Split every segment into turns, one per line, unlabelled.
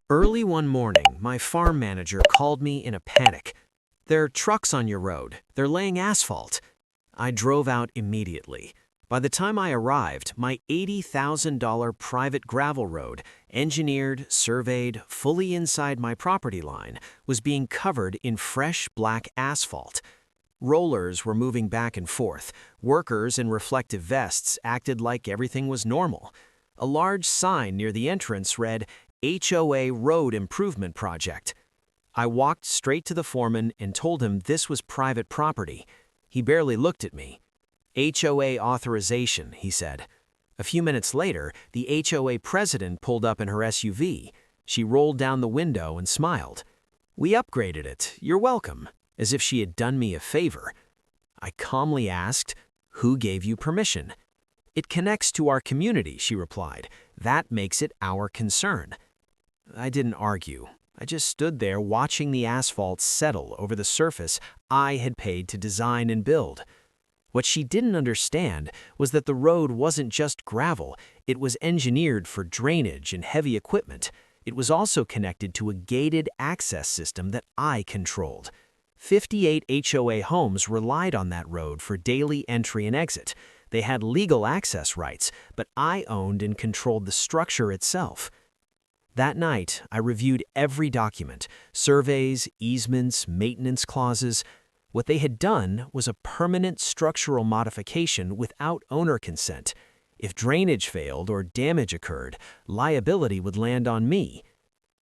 Early one morning, my farm manager called me in a panic. "There are trucks on your road. They're laying asphalt." I drove out immediately. By the time I arrived, my $80,000 private gravel road, engineered, surveyed, fully inside my property line, was being covered in fresh black asphalt. Rollers were moving back and forth. Workers in reflective vests acted like everything was normal. A large sign near the entrance read, "HOA Road Improvement Project." I walked straight to the foreman and told him this was private property. He barely looked at me. "HOA authorization," he said. A few minutes later, the HOA president pulled up in her SUV. She rolled down the window and smiled. "We upgraded it. You're welcome," as if she had done me a favor. I calmly asked, "Who gave you permission?" "It connects to our community," she replied. "That makes it our concern." I didn't argue. I just stood there watching the asphalt settle over the surface I had paid to design and build. What she didn't understand was that the road wasn't just gravel, it was engineered for drainage and heavy equipment. It was also connected to a gated access system that I controlled. 58 HOA homes relied on that road for daily entry and exit. They had legal access rights, but I owned and controlled the structure itself. That night, I reviewed every document, surveys, easements, maintenance clauses. What they had done was a permanent structural modification without owner consent. If drainage failed or damage occurred, liability would land on me.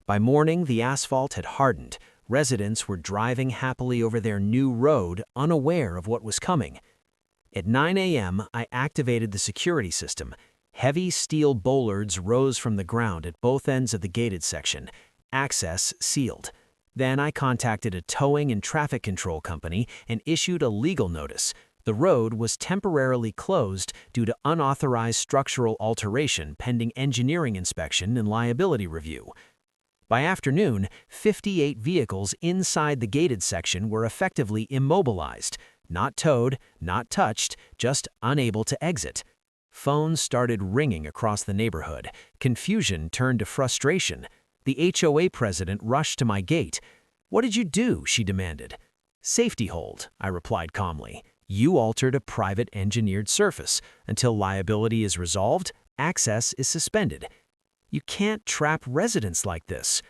By morning, the asphalt had hardened. Residents were driving happily over their new road, unaware of what was coming. At 9 a.m., I activated the security system. Heavy steel bollards rose from the ground at both ends of the gated section. Access sealed. Then I contacted a towing and traffic control company and issued a legal notice. The road was temporarily closed due to unauthorized structural alteration pending engineering inspection and liability review. By afternoon, 58 vehicles inside the gated section were effectively immobilized. Not towed, not touched, just unable to exit. Phones started ringing across the neighborhood. Confusion turned to frustration. The HOA president rushed to my gate. "What did you do?" she demanded. "Safety hold," I replied calmly. "You altered a private engineered surface. Until liability is resolved, access is suspended." "You can't trap residents like this."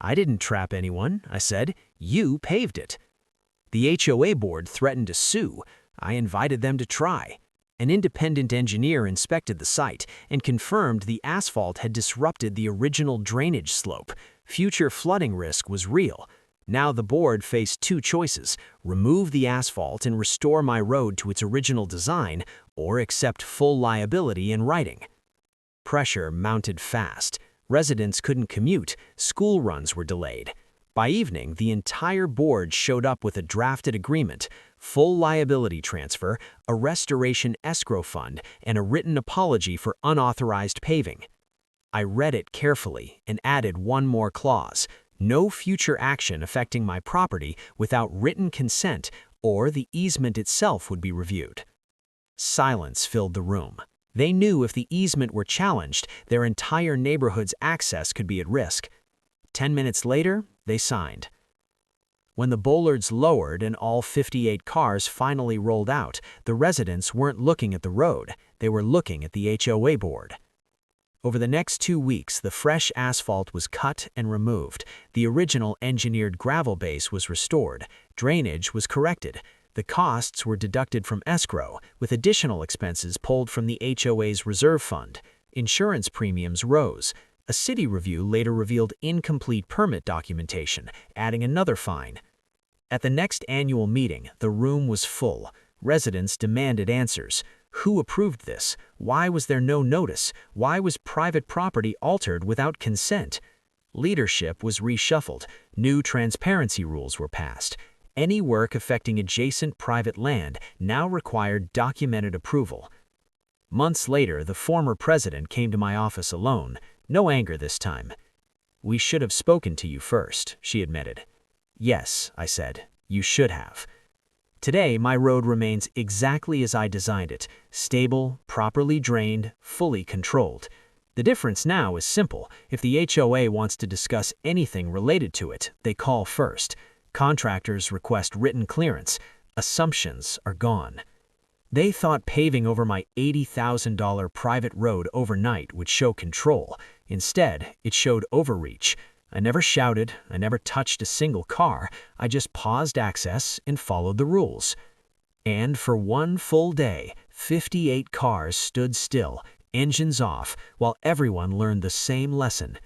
"I didn't trap anyone," I said. "You paved it." The HOA board threatened to sue. I invited them to try. An independent engineer inspected the site and confirmed the asphalt had disrupted the original drainage slope. Future flooding risk was real. Now the board faced two choices: remove the asphalt and restore my road to its original design, or accept full liability in writing. Pressure mounted fast. Residents couldn't commute. School runs were delayed. By evening, the entire board showed up with a drafted agreement, full liability transfer, a restoration escrow fund, and a written apology for unauthorized paving. I read it carefully and added one more clause: no future action affecting my property without written consent, or the easement itself would be reviewed. Silence filled the room. They knew if the easement were challenged, their entire neighborhood's access could be at risk. 10 minutes later, they signed. When the bollards lowered and all 58 cars finally rolled out, the residents weren't looking at the road, they were looking at the HOA board. Over the next 2 weeks, the fresh asphalt was cut and removed. The original engineered gravel base was restored. Drainage was corrected. The costs were deducted from escrow, with additional expenses pulled from the HOA's reserve fund. Insurance premiums rose. A city review later revealed incomplete permit documentation, adding another fine. At the next annual meeting, the room was full. Residents demanded answers. Who approved this? Why was there no notice? Why was private property altered without consent? Leadership was reshuffled. New transparency rules were passed. Any work affecting adjacent private land now required documented approval. Months later, the former president came to my office alone. No anger this time. "We should have spoken to you first," she admitted. "Yes," I said, "you should have." Today, my road remains exactly as I designed it: stable, properly drained, fully controlled. The difference now is simple. If the HOA wants to discuss anything related to it, they call first. Contractors request written clearance. Assumptions are gone. They thought paving over my $80,000 private road overnight would show control. Instead, it showed overreach. I never shouted, I never touched a single car, I just paused access and followed the rules. And for one full day, 58 cars stood still, engines off, while everyone learned the same lesson.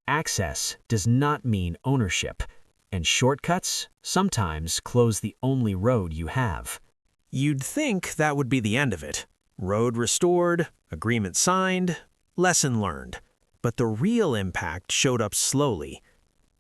Access does not mean ownership, and shortcuts sometimes close the only road you have. You'd think that would be the end of it. Road restored, agreement signed, lesson learned. But the real impact showed up slowly.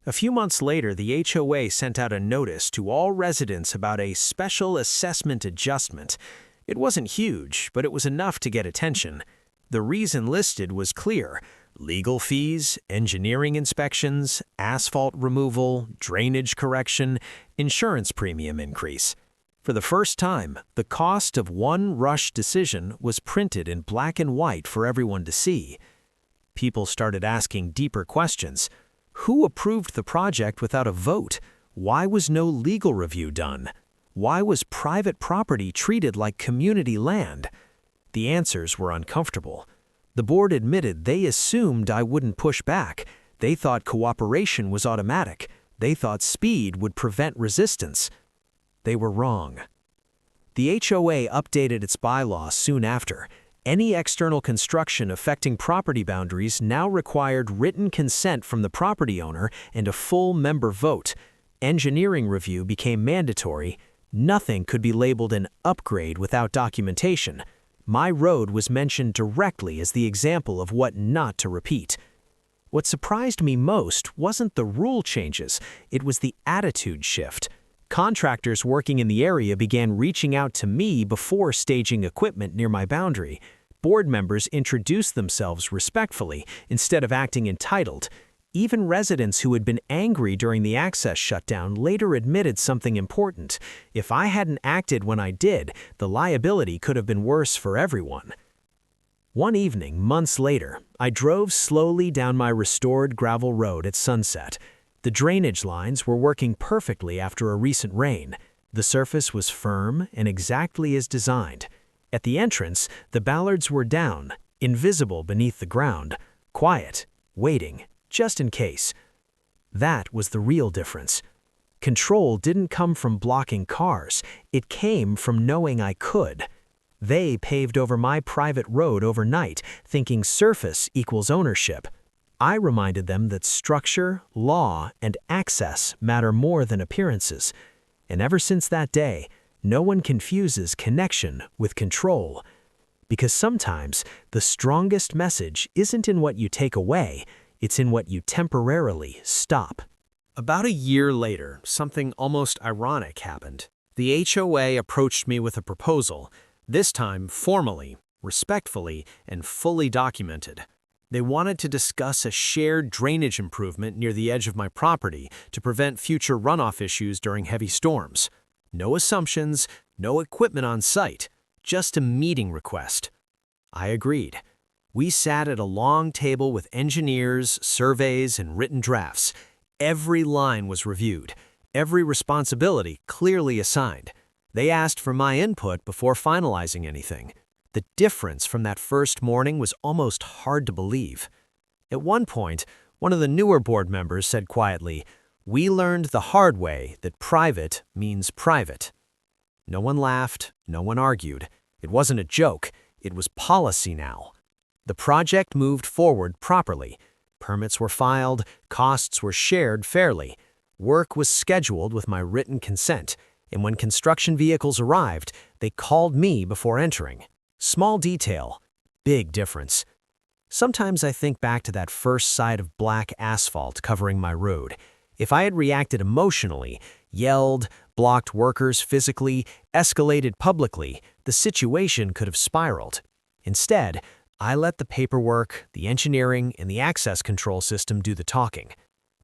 A few months later, the HOA sent out a notice to all residents about a special assessment adjustment. It wasn't huge, but it was enough to get attention. The reason listed was clear: legal fees, engineering inspections, asphalt removal, drainage correction, insurance premium increase. For the first time, the cost of one rush decision was printed in black and white for everyone to see. People started asking deeper questions. Who approved the project without a vote? Why was no legal review done? Why was private property treated like community land? The answers were uncomfortable. The board admitted they assumed I wouldn't push back. They thought cooperation was automatic. They thought speed would prevent resistance. They were wrong. The HOA updated its bylaws soon after. Any external construction affecting property boundaries now required written consent from the property owner and a full member vote. Engineering review became mandatory. Nothing could be labeled an upgrade without documentation. My road was mentioned directly as the example of what not to repeat. What surprised me most wasn't the rule changes, it was the attitude shift. Contractors working in the area began reaching out to me before staging equipment near my boundary. Board members introduced themselves respectfully instead of acting entitled. Even residents who had been angry during the access shutdown later admitted something important. If I hadn't acted when I did, the liability could have been worse for everyone. One evening, months later, I drove slowly down my restored gravel road at sunset. The drainage lines were working perfectly after a recent rain. The surface was firm and exactly as designed. At the entrance, the ballards were down, invisible beneath the ground, quiet, waiting, just in case. That was the real difference. Control didn't come from blocking cars, it came from knowing I could. They paved over my private road overnight, thinking surface equals ownership. I reminded them that structure, law, and access matter more than appearances. And ever since that day, no one confuses connection with control. Because sometimes the strongest message isn't in what you take away, it's in what you temporarily stop. About a year later, something almost ironic happened. The HOA approached me with a proposal, this time formally, respectfully, and fully documented. They wanted to discuss a shared drainage improvement near the edge of my property to prevent future runoff issues during heavy storms. No assumptions, no equipment on site, just a meeting request. I agreed. We sat at a long table with engineers, surveys, and written drafts. Every line was reviewed, every responsibility clearly assigned. They asked for my input before finalizing anything. The difference from that first morning was almost hard to believe. At one point, one of the newer board members said quietly, "We learned the hard way that private means private." No one laughed, no one argued. It wasn't a joke, it was policy now. The project moved forward properly. Permits were filed, costs were shared fairly. Work was scheduled with my written consent, and when construction vehicles arrived, they called me before entering. Small detail, big difference. Sometimes I think back to that first sight of black asphalt covering my road. If I had reacted emotionally, yelled, blocked workers physically, escalated publicly, the situation could have spiraled. Instead, I let the paperwork, the engineering, and the access control system do the talking.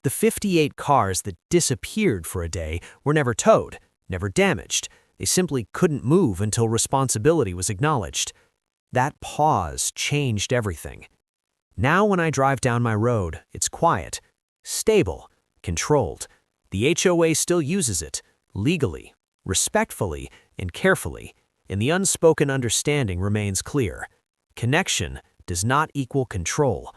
The 58 cars that disappeared for a day were never towed, never damaged. They simply couldn't move until responsibility was acknowledged. That pause changed everything. Now when I drive down my road, it's quiet, stable, controlled. The HOA still uses it, legally, respectfully, and carefully, and the unspoken understanding remains clear. Connection does not equal control.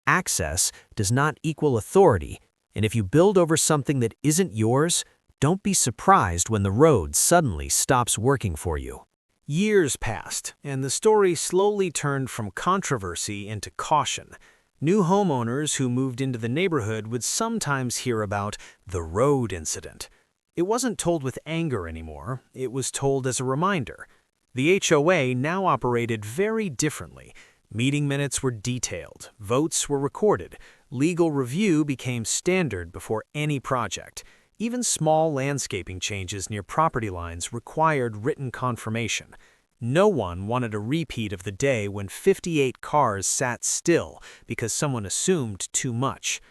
Access does not equal authority, and if you build over something that isn't yours, don't be surprised when the road suddenly stops working for you. Years passed, and the story slowly turned from controversy into caution. New homeowners who moved into the neighborhood would sometimes hear about the road incident. It wasn't told with anger anymore, it was told as a reminder. The HOA now operated very differently. Meeting minutes were detailed, votes were recorded, legal review became standard before any project. Even small landscaping changes near property lines required written confirmation. No one wanted a repeat of the day when 58 cars sat still because someone assumed too much.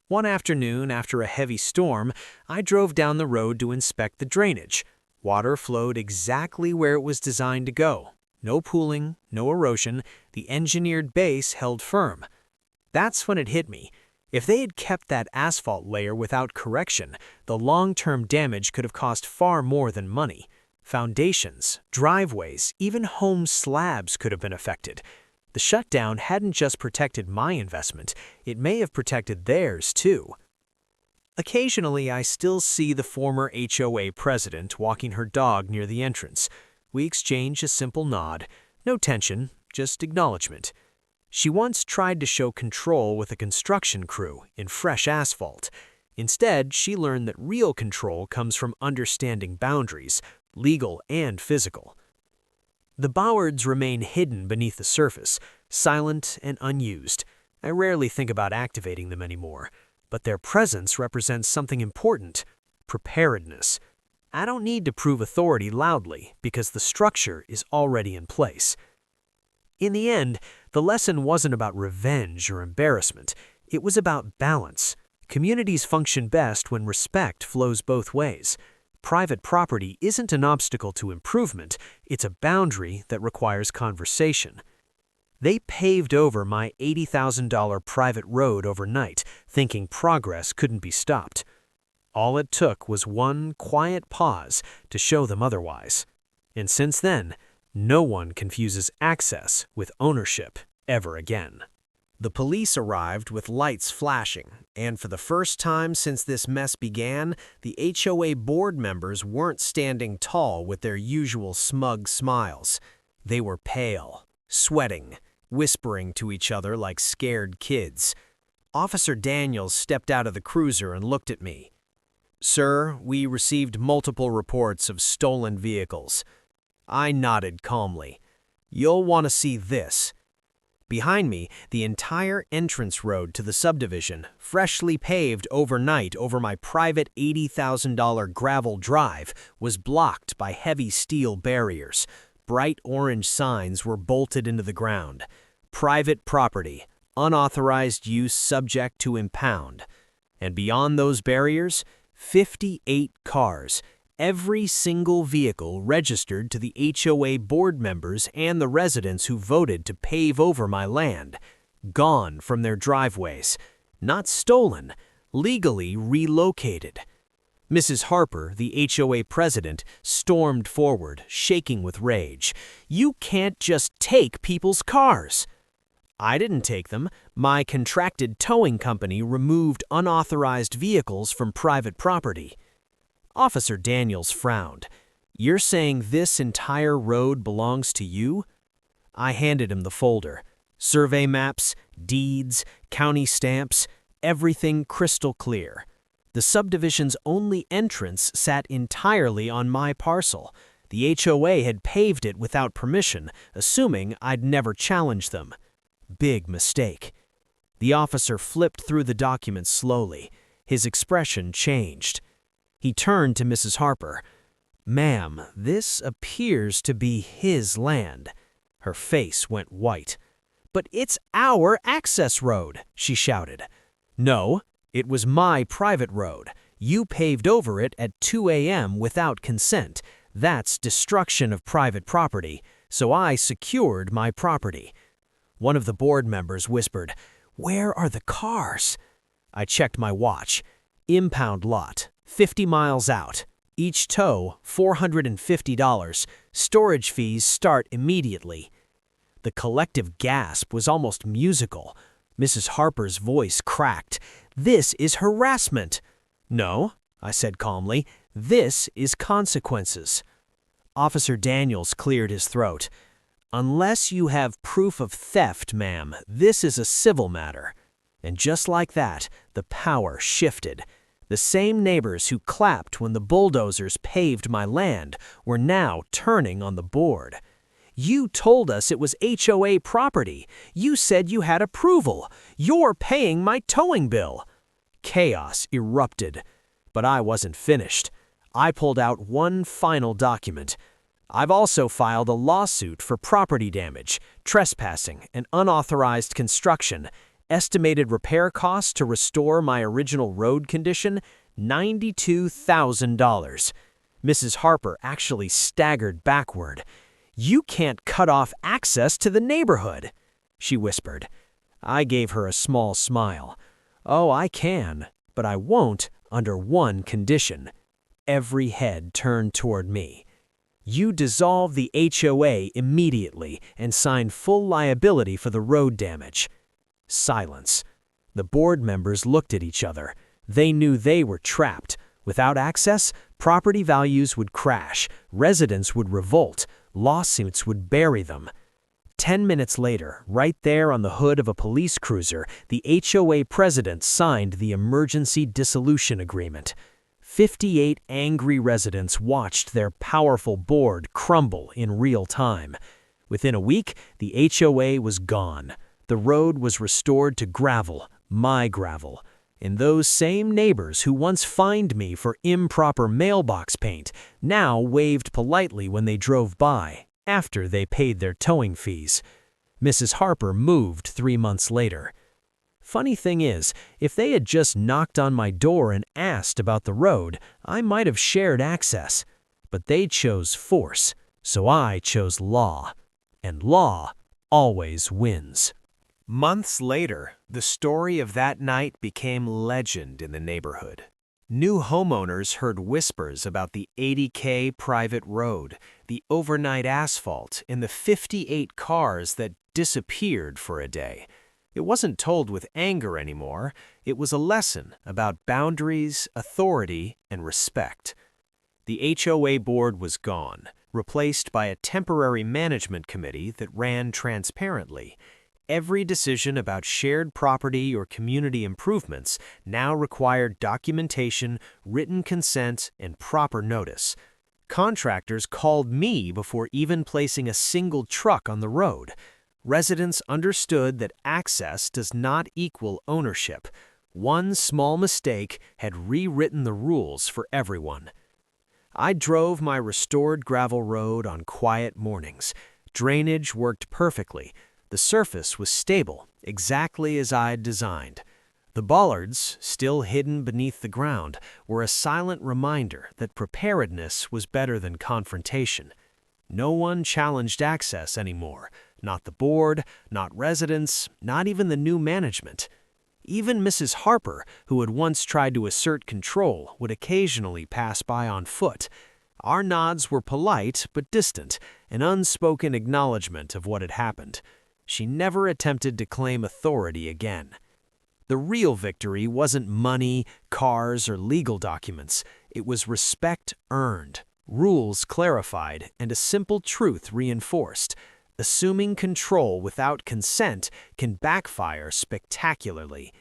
One afternoon, after a heavy storm, I drove down the road to inspect the drainage. Water flowed exactly where it was designed to go. No pooling, no erosion, the engineered base held firm. That's when it hit me. If they had kept that asphalt layer without correction, the long-term damage could have cost far more than money. Foundations, driveways, even home slabs could have been affected. The shutdown hadn't just protected my investment, it may have protected theirs too. Occasionally, I still see the former HOA president walking her dog near the entrance. We exchange a simple nod. No tension, just acknowledgement. She once tried to show control with a construction crew in fresh asphalt. Instead, she learned that real control comes from understanding boundaries, legal and physical. The Bowards remain hidden beneath the surface, silent and unused. I rarely think about activating them anymore, but their presence represents something important: preparedness. I don't need to prove authority loudly because the structure is already in place. In the end, the lesson wasn't about revenge or embarrassment. It was about balance. Communities function best when respect flows both ways. Private property isn't an obstacle to improvement, it's a boundary that requires conversation. They paved over my $80,000 private road overnight, thinking progress couldn't be stopped. All it took was one quiet pause to show them otherwise. And since then, no one confuses access with ownership ever again. The police arrived with lights flashing, and for the first time since this mess began, the HOA board members weren't standing tall with their usual smug smiles. They were pale, sweating, whispering to each other like scared kids. Officer Daniels stepped out of the cruiser and looked at me. "Sir, we received multiple reports of stolen vehicles." I nodded calmly. "You'll want to see this." Behind me, the entire entrance road to the subdivision, freshly paved overnight over my private $80,000 gravel drive, was blocked by heavy steel barriers. Bright orange signs were bolted into the ground. Private property, unauthorized use subject to impound. And beyond those barriers, 58 cars, every single vehicle registered to the HOA board members and the residents who voted to pave over my land, gone from their driveways, not stolen, legally relocated. Mrs. Harper, the HOA president, stormed forward, shaking with rage. "You can't just take people's cars." "I didn't take them. My contracted towing company removed unauthorized vehicles from private property." Officer Daniels frowned. "You're saying this entire road belongs to you?" I handed him the folder. Survey maps, deeds, county stamps, everything crystal clear. The subdivision's only entrance sat entirely on my parcel. The HOA had paved it without permission, assuming I'd never challenge them. Big mistake. The officer flipped through the documents slowly. His expression changed. He turned to Mrs. Harper. "Ma'am, this appears to be his land." Her face went white. "But it's our access road," she shouted. "No, it was my private road. You paved over it at 2 a.m. without consent. That's destruction of private property, so I secured my property." One of the board members whispered, "Where are the cars?" I checked my watch. Impound lot, 50 miles out. Each tow, $450. Storage fees start immediately. The collective gasp was almost musical. Mrs. Harper's voice cracked. "This is harassment." "No," I said calmly. "This is consequences." Officer Daniels cleared his throat. "Unless you have proof of theft, ma'am, this is a civil matter." And just like that, the power shifted. The same neighbors who clapped when the bulldozers paved my land were now turning on the board. "You told us it was HOA property. You said you had approval. You're paying my towing bill." Chaos erupted. But I wasn't finished. I pulled out one final document. "I've also filed a lawsuit for property damage, trespassing, and unauthorized construction. Estimated repair costs to restore my original road condition, $92,000. Mrs. Harper actually staggered backward. "You can't cut off access to the neighborhood," she whispered. I gave her a small smile. "Oh, I can, but I won't under one condition." Every head turned toward me. "You dissolve the HOA immediately and sign full liability for the road damage." Silence. The board members looked at each other. They knew they were trapped. Without access, property values would crash, residents would revolt, lawsuits would bury them. 10 minutes later, right there on the hood of a police cruiser, the HOA president signed the emergency dissolution agreement. 58 angry residents watched their powerful board crumble in real time. Within a week, the HOA was gone. The road was restored to gravel, my gravel. And those same neighbors who once fined me for improper mailbox paint now waved politely when they drove by, after they paid their towing fees. Mrs. Harper moved 3 months later. Funny thing is, if they had just knocked on my door and asked about the road, I might have shared access. But they chose force, so I chose law. And law always wins. Months later, the story of that night became legend in the neighborhood. New homeowners heard whispers about the 80K private road, the overnight asphalt, and the 58 cars that disappeared for a day. It wasn't told with anger anymore. It was a lesson about boundaries, authority, and respect. The HOA board was gone, replaced by a temporary management committee that ran transparently. Every decision about shared property or community improvements now required documentation, written consent, and proper notice. Contractors called me before even placing a single truck on the road. Residents understood that access does not equal ownership. One small mistake had rewritten the rules for everyone. I drove my restored gravel road on quiet mornings. Drainage worked perfectly. The surface was stable, exactly as I'd designed. The bollards, still hidden beneath the ground, were a silent reminder that preparedness was better than confrontation. No one challenged access anymore. Not the board, not residents, not even the new management. Even Mrs. Harper, who had once tried to assert control, would occasionally pass by on foot. Our nods were polite but distant, an unspoken acknowledgement of what had happened. She never attempted to claim authority again. The real victory wasn't money, cars, or legal documents. It was respect earned, rules clarified, and a simple truth reinforced. Assuming control without consent can backfire spectacularly.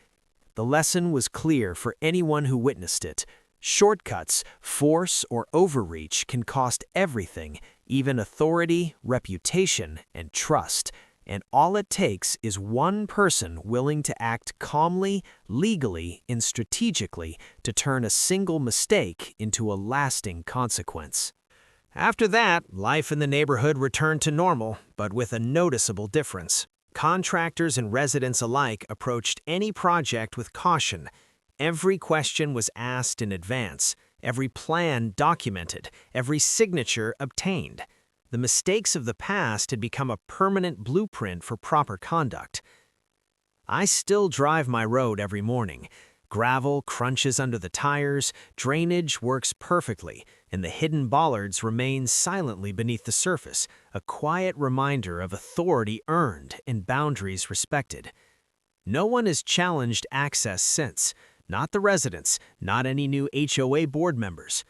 The lesson was clear for anyone who witnessed it. Shortcuts, force, or overreach can cost everything, even authority, reputation, and trust. And all it takes is one person willing to act calmly, legally, and strategically to turn a single mistake into a lasting consequence. After that, life in the neighborhood returned to normal, but with a noticeable difference. Contractors and residents alike approached any project with caution. Every question was asked in advance, every plan documented, every signature obtained. The mistakes of the past had become a permanent blueprint for proper conduct. I still drive my road every morning. Gravel crunches under the tires, drainage works perfectly, and the hidden bollards remain silently beneath the surface, a quiet reminder of authority earned and boundaries respected. No one has challenged access since, not the residents, not any new HOA board members.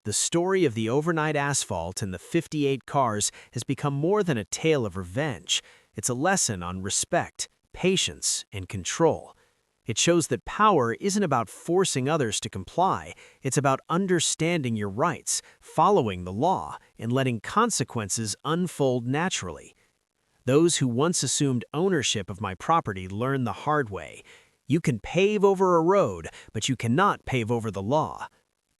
The story of the overnight asphalt and the 58 cars has become more than a tale of revenge. It's a lesson on respect, patience, and control. It shows that power isn't about forcing others to comply, it's about understanding your rights, following the law, and letting consequences unfold naturally. Those who once assumed ownership of my property learned the hard way. You can pave over a road, but you cannot pave over the law.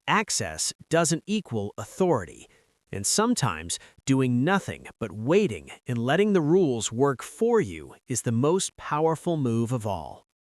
Access doesn't equal authority, and sometimes doing nothing but waiting and letting the rules work for you is the most powerful move of all.